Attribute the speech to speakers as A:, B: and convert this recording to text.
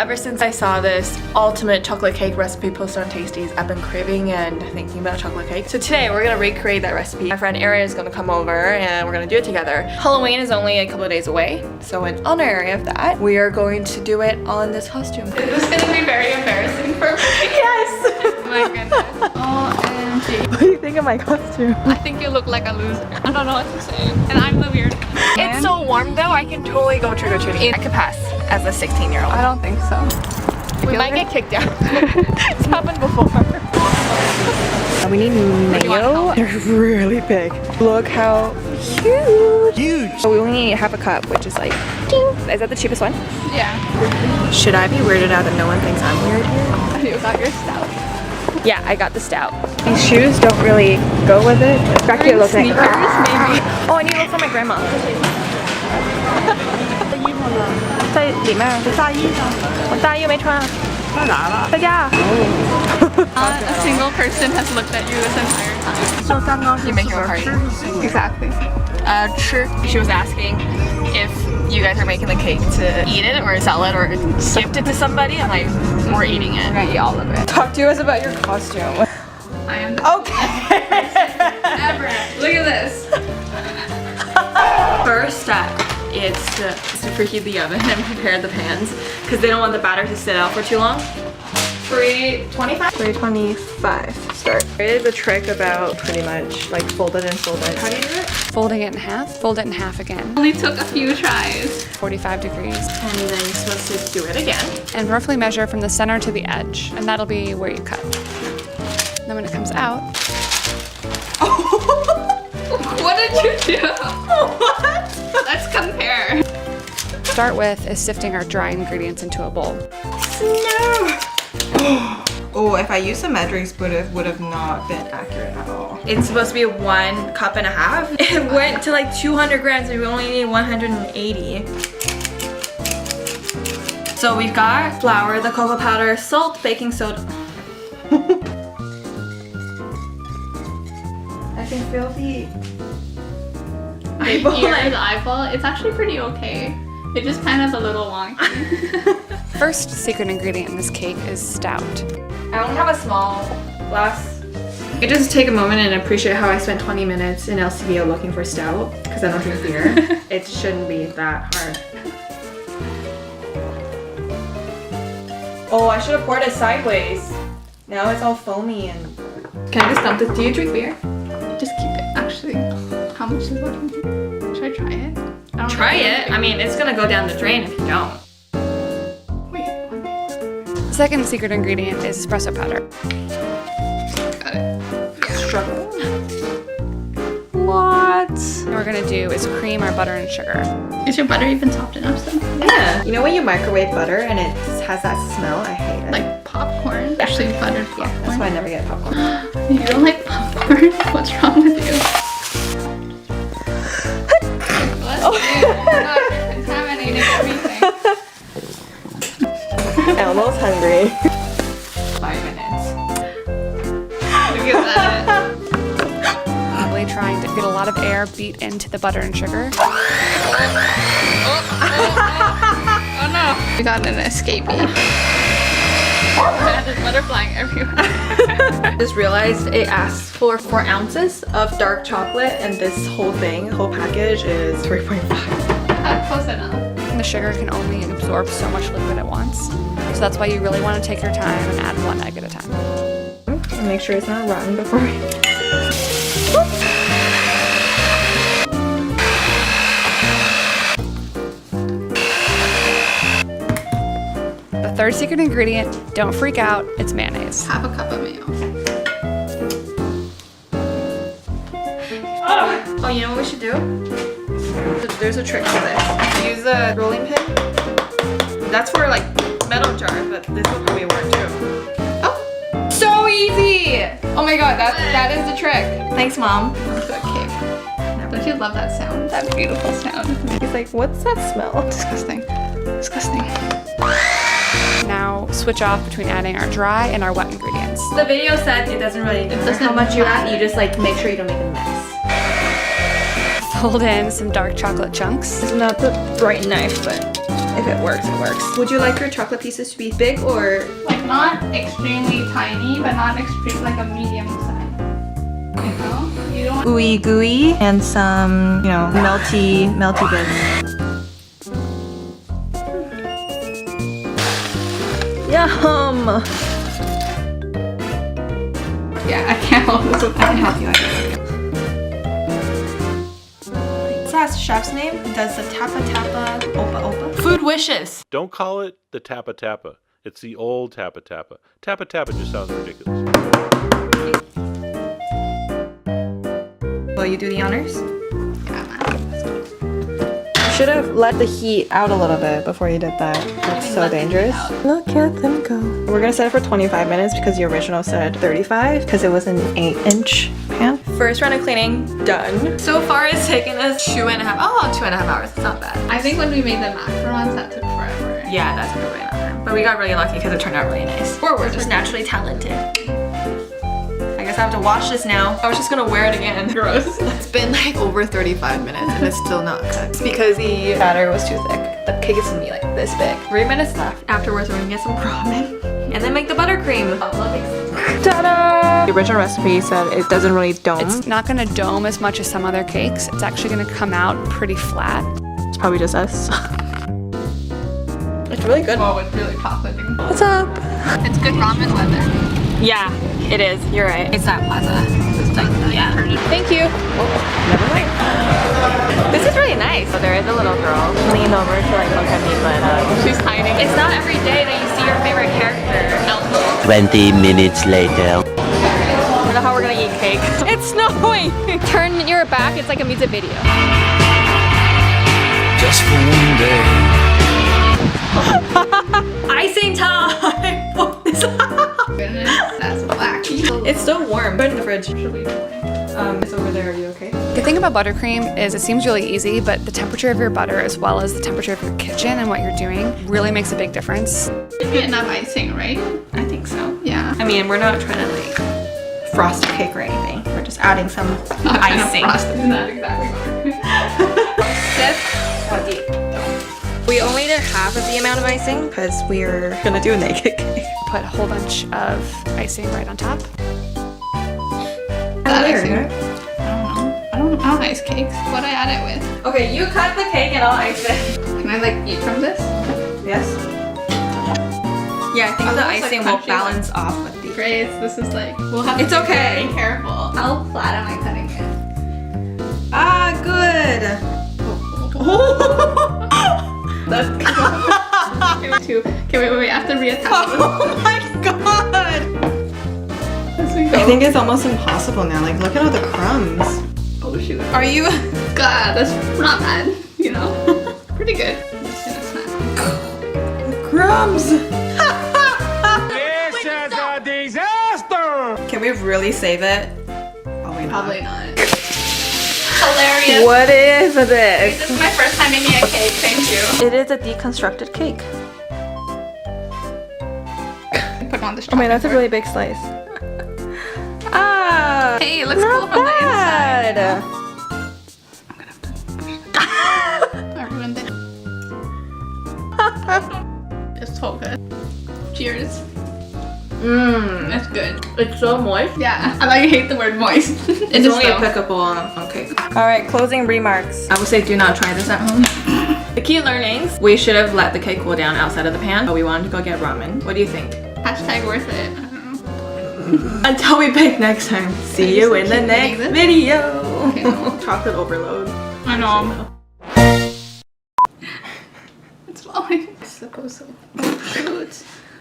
A: ever since I saw this ultimate chocolate cake recipe posted on Tasties, I've been craving and thinking about chocolate cake. So today we're gonna recreate that recipe. My friend Erin is gonna come over and we're gonna do it together. Halloween is only a couple of days away, so in honor of that, we are going to do it all in this costume.
B: Is this gonna be very embarrassing for me?
A: Yes!
B: Oh my goodness. OMG.
A: What do you think of my costume?
B: I think you look like a loser. I don't know what to say. And I'm the weird one.
A: It's so warm though, I can totally go trick-or-treating. I could pass as a 16-year-old.
B: I don't think so.
A: We might get kicked out. It's happened before. We need mayo. They're really big. Look how huge. So we only need half a cup, which is like, ding. Is that the cheapest one?
B: Yeah.
A: Should I be weirded out that no one thinks I'm weird here?
B: You got your stout.
A: Yeah, I got the stout. These shoes don't really go with it. Back here, look like
B: sneakers, maybe.
A: Oh, I need to look for my grandma.
B: Not a single person has looked at you this entire time.
A: You make your party.
B: Exactly.
A: She was asking if you guys are making the cake to eat it or sell it or gift it to somebody. I'm like, we're eating it.
B: We're gonna eat all of it.
A: Talk to us about your costume.
B: I am the
A: Okay.
B: ever. Look at this.
A: First step is to preheat the oven and prepare the pans because they don't want the batter to sit out for too long. 325? 325. Start. There is a trick about pretty much like fold it and fold it. How do you do it?
B: Folding it in half, fold it in half again. Only took a few tries. 45 degrees.
A: And then you're supposed to do it again.
B: And roughly measure from the center to the edge, and that'll be where you cut. Then when it comes out... What did you do?
A: What?
B: Let's compare. Start with is sifting our dry ingredients into a bowl.
A: No! Oh, if I used a measuring spoon, it would have not been accurate at all. It's supposed to be 1.5 cups. It went to like 200 grams and we only need 180. So we've got flour, the cocoa powder, salt, baking soda. I can feel the
B: eyeball. It's actually pretty okay. It's just kind of a little wonky. First secret ingredient in this cake is stout.
A: I only have a small glass. I just take a moment and appreciate how I spent 20 minutes in LCBO looking for stout because I don't drink beer. It shouldn't be that hard. Oh, I should have poured it sideways. Now it's all foamy and... Can I just dump this? Do you drink beer?
B: Just keep it. Actually, how much is left in here? Should I try it?
A: Try it. I mean, it's gonna go down the drain if you don't.
B: Second secret ingredient is espresso powder. Got it. Yeah.
A: Struggle.
B: What we're gonna do is cream our butter and sugar. Is your butter even soft enough still?
A: Yeah. You know when you microwave butter and it has that smell? I hate it.
B: Like popcorn? Actually buttered popcorn.
A: Yeah, that's why I never get popcorn.
B: You don't like popcorn? What's wrong with you?
A: Oh.
B: You're contaminating everything.
A: Elmo's hungry. 5 minutes.
B: Look at that. Really trying to get a lot of air beat into the butter and sugar. Oh no. We got an escapee. There's butter flying everywhere.
A: Just realized it asks for 4 ounces of dark chocolate and this whole package is 3.5.
B: Close enough. The sugar can only absorb so much liquid at once. So that's why you really want to take your time and add 1 egg at a time.
A: And make sure it's not rotten before we...
B: The third secret ingredient, don't freak out, it's mayonnaise. Half a cup of mayo.
A: Oh, you know what we should do? There's a trick to this. Use a rolling pin. That's for like metal jars, but this will probably work too.
B: Oh, so easy! Oh my god, that is the trick.
A: Thanks, Mom.
B: Good cake. Don't you love that sound? That beautiful sound.
A: He's like, what's that smell?
B: Disgusting. Disgusting. Now switch off between adding our dry and our wet ingredients.
A: The video said it doesn't really matter how much you add. You just like make sure you don't make a mess.
B: Fold in some dark chocolate chunks.
A: It's not the right knife, but If it works, it works. Would you like your chocolate pieces to be big or?
B: Like not extremely tiny, but not extreme, like a medium size. You know? You don't want
A: Ooey gooey and some, you know, melty bits. Yum!
B: Yeah, I can't hold this with
A: I can help you. I can help you. What's that chef's name? Does the Tapa Tapa Opa Opa? Food wishes.
C: Don't call it the Tapa Tapa. It's the old Tapa Tapa. Tapa Tapa just sounds ridiculous.
A: Will you do the honors? Should have let the heat out a little bit before you did that. That's so dangerous. Look at them go. We're gonna set it for 25 minutes because the original said 35 because it was an 8-inch pan. First round of cleaning done. So far it's taken us 2.5 hours. It's not bad.
B: I think when we made the macarons, that took forever.
A: Yeah, that took a really long time. But we got really lucky because it turned out really nice. Or we're just naturally talented. I guess I have to wash this now. I was just gonna wear it again.
B: Gross.
A: It's been like over 35 minutes and it's still not cut. It's because the batter was too thick. The cake is gonna be like this big. 3 minutes left. Afterwards, we're gonna get some ramen and then make the buttercream. Ta-da! The original recipe said it doesn't really dome.
B: It's not gonna dome as much as some other cakes. It's actually gonna come out pretty flat.
A: It's probably just us. It's really good.
B: Oh, it's really chocolatey.
A: What's up?
B: It's good ramen weather.
A: Yeah, it is. You're right. It's that plaza. It's like, yeah. Thank you. Oh, never mind. This is really nice. So there is a little girl leaned over to like look at me, but
B: She's hiding.
A: it's not every day that you see your favorite character.
D: 20 minutes later.
A: I don't know how we're gonna eat cake. It's snowing.
B: Turn your back, it's like a music video.
D: Just for one day.
A: Icing time.
B: Goodness, that's black.
A: It's still warm. Put it in the fridge.
B: Should we
A: It's over there. Are you okay?
B: The thing about buttercream is it seems really easy, but the temperature of your butter as well as the temperature of your kitchen and what you're doing really makes a big difference. It'd be enough icing, right?
A: I think so.
B: Yeah.
A: I mean, we're not trying to like frost a cake or anything. We're just adding some icing.
B: Not exactly.
A: We only did half of the amount of icing because we're gonna do a naked cake.
B: Put a whole bunch of icing right on top.
A: Weird.
B: I don't ice cakes. What I add it with?
A: Okay, you cut the cake and I'll ice it.
B: Can I like eat from this?
A: Yes. Yeah, I think the
B: Almost like
A: icing will
B: crunchy
A: balance off with the.
B: Grace, this is like, we'll have
A: It's
B: to be
A: okay.
B: very careful. How flat am I cutting it?
A: Ah, good.
B: That's good. Okay, wait, I have to reattach
A: Oh my god!
B: this. We
A: I think it's almost impossible now. Like, look at all the crumbs.
B: Oh shoot.
A: Are you?
B: God, that's not bad, you know? Pretty good. I'm just gonna snack.
A: Crumbs!
C: This is a disaster!
A: Can we really save it?
B: Probably not. Hilarious.
A: What is this?
B: This is my first time making a cake, thank you.
A: It is a deconstructed cake.
B: Put on this
A: Oh man, that's a really big slice. Ah!
B: Hey, it looks
A: not
B: cool from the inside.
A: bad.
B: I ruined it. It's so good. Cheers.
A: Mmm.
B: It's good.
A: It's so moist.
B: Yeah, I hate the word moist.
A: It's only applicable on cake. Alright, closing remarks. I would say do not try this at home. The key learnings. We should have let the cake cool down outside of the pan, but we wanted to go get ramen. What do you think?
B: Hashtag worth it. I don't know.
A: Until we bake next time. See you in the next video.
B: Okay, no.
A: Chocolate overload.
B: I know. It's falling. I suppose so.